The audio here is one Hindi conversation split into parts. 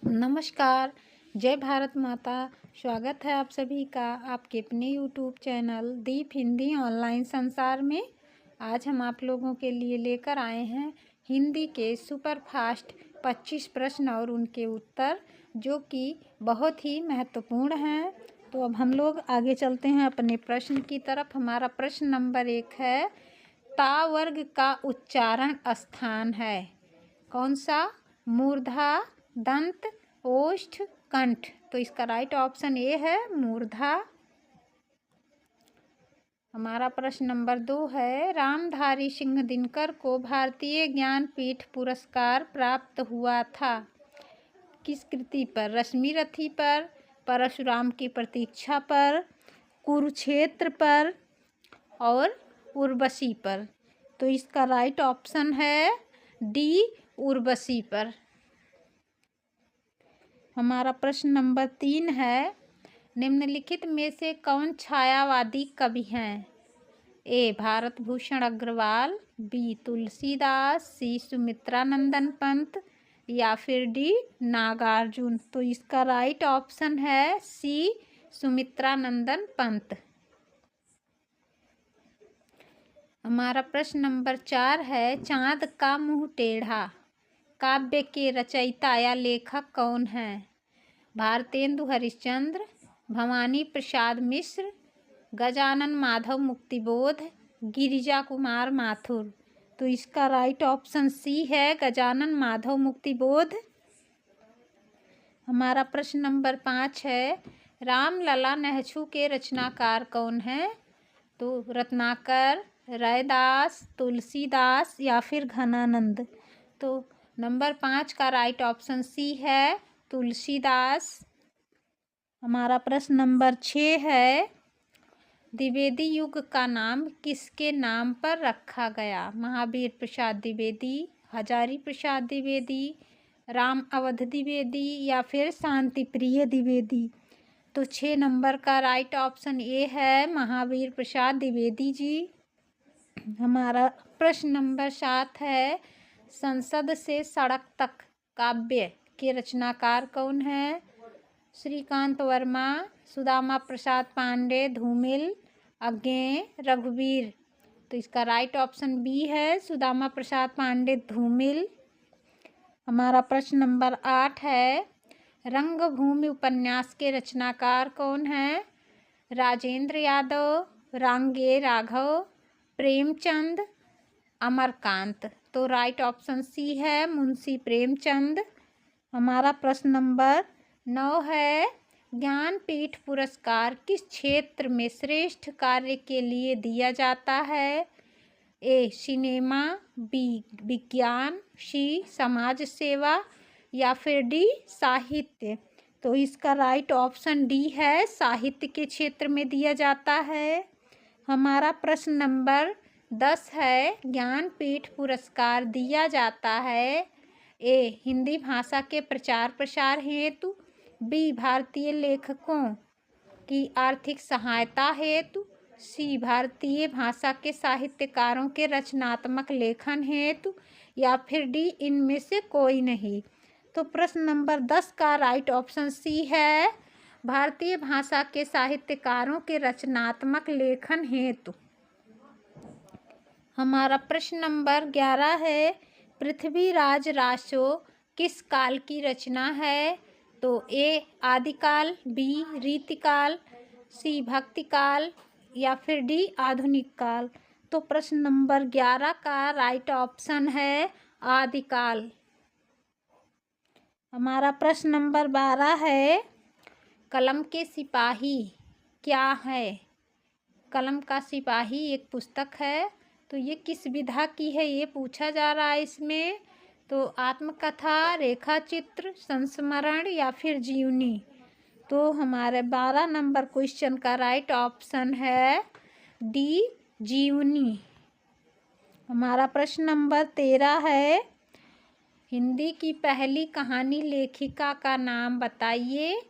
नमस्कार। जय भारत माता। स्वागत है आप सभी का आपके अपने यूट्यूब चैनल दीप हिंदी ऑनलाइन संसार में। आज हम आप लोगों के लिए लेकर आए हैं हिंदी के सुपर फास्ट 25 प्रश्न और उनके उत्तर, जो कि बहुत ही महत्वपूर्ण हैं। तो अब हम लोग आगे चलते हैं अपने प्रश्न की तरफ। हमारा प्रश्न नंबर 1 है, ता वर्ग का उच्चारण स्थान है कौन सा? मूर्धा, दंत, ओष्ठ, कंठ। तो इसका राइट ऑप्शन ए है मूर्धा। हमारा प्रश्न नंबर 2 है, रामधारी सिंह दिनकर को भारतीय ज्ञानपीठ पुरस्कार प्राप्त हुआ था किस कृति पर? रश्मि रथी पर, परशुराम की प्रतीक्षा पर, कुरुक्षेत्र पर और उर्वशी पर। तो इसका राइट ऑप्शन है डी, उर्वशी पर। हमारा प्रश्न नंबर 3 है, निम्नलिखित में से कौन छायावादी कवि हैं? ए भारत भूषण अग्रवाल, बी तुलसीदास, सी सुमित्रानंदन पंत या फिर डी नागार्जुन। तो इसका राइट ऑप्शन है सी, सुमित्रानंदन पंत। हमारा प्रश्न नंबर 4 है, चाँद का मुँह टेढ़ा काव्य के रचयिता या लेखक कौन है? भारतेंदु हरिश्चंद्र, भवानी प्रसाद मिश्र, गजानन माधव मुक्तिबोध, गिरिजा कुमार माथुर। तो इसका राइट ऑप्शन सी है गजानन माधव मुक्तिबोध। हमारा प्रश्न नंबर 5 है, रामलला नेहछू के रचनाकार कौन हैं? तो रत्नाकर, रैदास, तुलसीदास या फिर घनानंद। तो नंबर 5 का राइट ऑप्शन सी है तुलसीदास। हमारा प्रश्न नंबर 6 है, द्विवेदी युग का नाम किसके नाम पर रखा गया? महावीर प्रसाद द्विवेदी, हजारी प्रसाद द्विवेदी, राम अवध द्विवेदी या फिर शांति प्रिय द्विवेदी। तो 6 नंबर का राइट ऑप्शन ए है महावीर प्रसाद द्विवेदी जी। हमारा प्रश्न नंबर 7 है, संसद से सड़क तक काव्य के रचनाकार कौन है? श्रीकांत वर्मा, सुदामा प्रसाद पांडे, धूमिल, अज्ञेय, रघुवीर। तो इसका राइट ऑप्शन बी है सुदामा प्रसाद पांडे, धूमिल। हमारा प्रश्न नंबर 8 है, रंगभूमि उपन्यास के रचनाकार कौन है? राजेंद्र यादव, रांगे राघव, प्रेमचंद, अमरकांत। तो राइट ऑप्शन सी है मुंशी प्रेमचंद। हमारा प्रश्न नंबर 9 है, ज्ञानपीठ पुरस्कार किस क्षेत्र में श्रेष्ठ कार्य के लिए दिया जाता है? ए सिनेमा, बी विज्ञान, सी समाज सेवा या फिर डी साहित्य। तो इसका राइट ऑप्शन डी है साहित्य के क्षेत्र में दिया जाता है। हमारा प्रश्न नंबर 10 है, ज्ञानपीठ पुरस्कार दिया जाता है ए हिंदी भाषा के प्रचार प्रसार हेतु, बी भारतीय लेखकों की आर्थिक सहायता हेतु, सी भारतीय भाषा के साहित्यकारों के रचनात्मक लेखन हेतु या फिर डी इनमें से कोई नहीं। तो प्रश्न नंबर 10 का राइट ऑप्शन सी है भारतीय भाषा के साहित्यकारों के रचनात्मक लेखन हेतु। हमारा प्रश्न नंबर 11 है, पृथ्वीराज रासो किस काल की रचना है? तो ए आदिकाल, बी रीतिकाल, सी भक्तिकाल या फिर डी आधुनिक काल। तो प्रश्न नंबर 11 का राइट ऑप्शन है आदिकाल। हमारा प्रश्न नंबर 12 है, कलम के सिपाही क्या है? कलम का सिपाही एक पुस्तक है, तो ये किस विधा की है ये पूछा जा रहा है इसमें। तो आत्मकथा, रेखा चित्र, संस्मरण या फिर जीवनी। तो हमारे 12 नंबर क्वेश्चन का राइट ऑप्शन है डी जीवनी। हमारा प्रश्न नंबर 13 है, हिंदी की पहली कहानी लेखिका का नाम बताइए।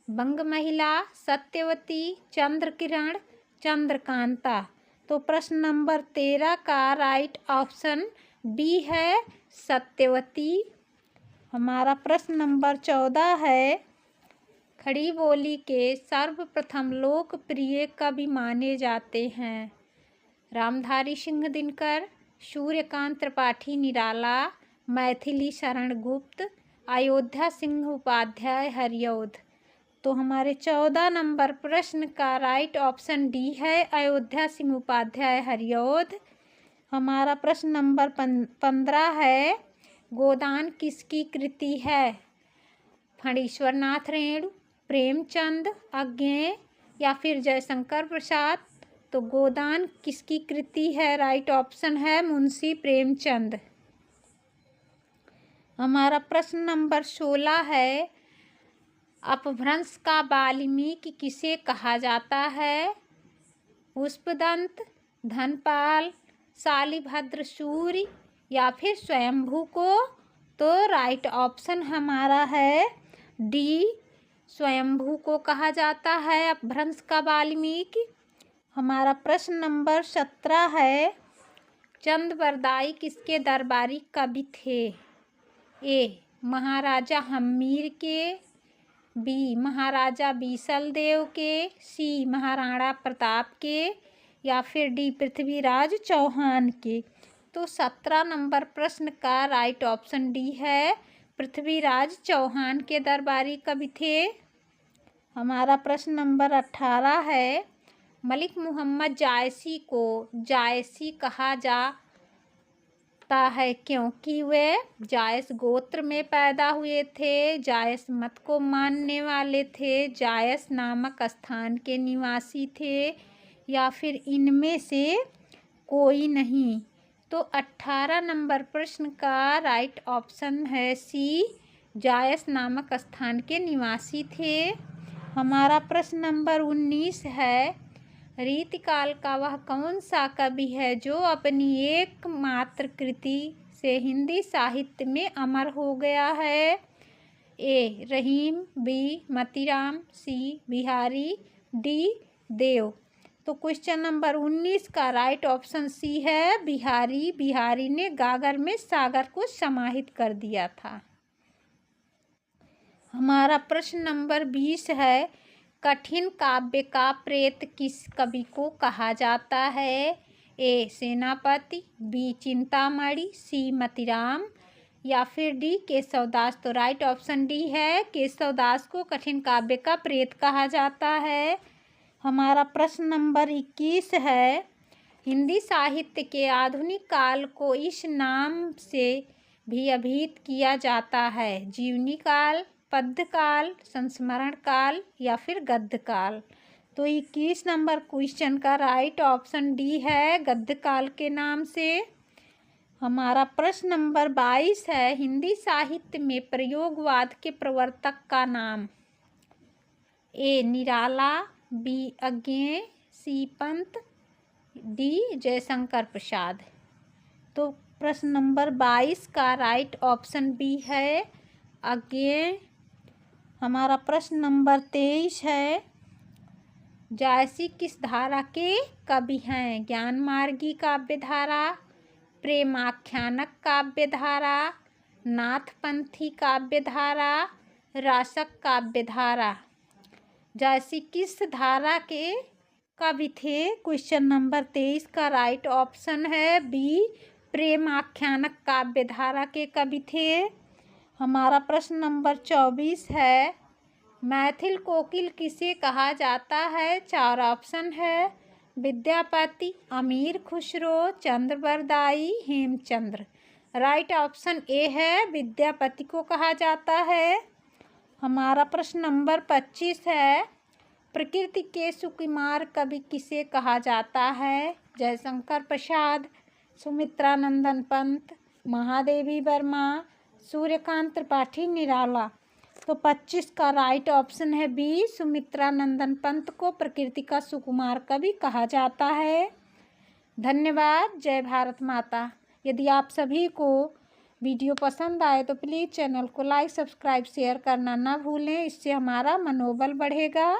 बंग महिला, सत्यवती, चंद्रकिरण, चंद्रकांता। तो प्रश्न नंबर 13 का राइट ऑप्शन बी है सत्यवती। हमारा प्रश्न नंबर 14 है, खड़ी बोली के सर्वप्रथम लोकप्रिय कवि माने जाते हैं? रामधारी सिंह दिनकर, सूर्यकांत त्रिपाठी निराला, मैथिली शरण गुप्त, अयोध्या सिंह उपाध्याय हरिऔध। तो हमारे 14 नंबर प्रश्न का राइट ऑप्शन डी है, अयोध्या सिंह उपाध्याय हरिऔध। हमारा प्रश्न नंबर 15 है, गोदान किसकी कृति है? फणीश्वर नाथ रेणु, प्रेमचंद, अज्ञेय या फिर जयशंकर प्रसाद। तो गोदान किसकी कृति है? राइट ऑप्शन है मुंशी प्रेमचंद। हमारा प्रश्न नंबर 16 है, अपभ्रंश का वाल्मीकि किसे कहा जाता है? पुष्पदंत, धनपाल, शालिभद्र सूर्य या फिर स्वयंभू को। तो राइट ऑप्शन हमारा है डी, स्वयंभू को कहा जाता है अपभ्रंश का वाल्मीकि। हमारा प्रश्न नंबर 17 है, चंद बरदाई किसके दरबारी कवि थे? ए, महाराजा हम्मीर के, बी, महाराजा बीसल देव के, सी, महाराणा प्रताप के या फिर डी, पृथ्वीराज चौहान के। तो 17 नंबर प्रश्न का राइट ऑप्शन डी है, पृथ्वीराज चौहान के दरबारी कवि थे। हमारा प्रश्न नंबर 18 है, मलिक मोहम्मद जायसी को जायसी कहा जाता है क्योंकि वे जायस गोत्र में पैदा हुए थे, जायस मत को मानने वाले थे, जायस नामक स्थान के निवासी थे या फिर इनमें से कोई नहीं। तो 18 नंबर प्रश्न का राइट ऑप्शन है सी, जायस नामक स्थान के निवासी थे। हमारा प्रश्न नंबर 19 है, रीतिकाल का वह कौन सा कवि है जो अपनी एकमात्र कृति से हिंदी साहित्य में अमर हो गया है? ए, रहीम, बी, मतीराम, सी, बिहारी, डी, देव। तो क्वेश्चन नंबर 19 का राइट ऑप्शन सी है बिहारी। बिहारी ने गागर में सागर को समाहित कर दिया था। हमारा प्रश्न नंबर 20 है, कठिन काव्य का प्रेत किस कवि को कहा जाता है? ए, सेनापति, बी, चिंतामणि, सी, मतीराम या फिर डी, केशवदास। तो राइट ऑप्शन डी है, केशवदास को कठिन काव्य का प्रेत कहा जाता है। हमारा प्रश्न नंबर 21 है, हिंदी साहित्य के आधुनिक काल को इस नाम से भी अभिहित किया जाता है? जीवनी काल, पद्य काल, संस्मरण काल या फिर गद्य काल। तो 21 नंबर क्वेश्चन का राइट ऑप्शन डी है, गद्य काल के नाम से। हमारा प्रश्न नंबर 22 है, हिंदी साहित्य में प्रयोगवाद के प्रवर्तक का नाम? ए, निराला, बी, अज्ञेय, सी, पंत, डी, जयशंकर प्रसाद। तो प्रश्न नंबर 22 का राइट ऑप्शन बी है, अज्ञेय। हमारा प्रश्न नंबर 23 है, जायसी किस धारा के कवि हैं? ज्ञानमार्गी काव्य धारा, प्रेमाख्यानक काव्य धारा, नाथपंथी काव्य धारा, रासक काव्य धारा। जायसी किस धारा के कवि थे? क्वेश्चन नंबर 23 का राइट ऑप्शन है बी, प्रेमाख्यानक काव्य धारा के कवि थे। हमारा प्रश्न नंबर 24 है, मैथिल कोकिल किसे कहा जाता है? 4 ऑप्शन है, Vidyapati, Amir Khusro, Chandbardai, Hemchandra. Right option A है, विद्यापति को कहा जाता है। हमारा प्रश्न नंबर 25 है, प्रकृति के सुकुमार कवि किसे कहा जाता है? जयशंकर प्रसाद, सुमित्रानंदन पंत, महादेवी वर्मा, सूर्यकांत त्रिपाठी निराला। तो 25 का राइट ऑप्शन है बी, सुमित्रानंदन पंत को प्रकृति का सुकुमार कवि कहा जाता है। धन्यवाद। जय भारत माता। यदि आप सभी को वीडियो पसंद आए तो प्लीज़ चैनल को लाइक, सब्सक्राइब, शेयर करना ना भूलें, इससे हमारा मनोबल बढ़ेगा।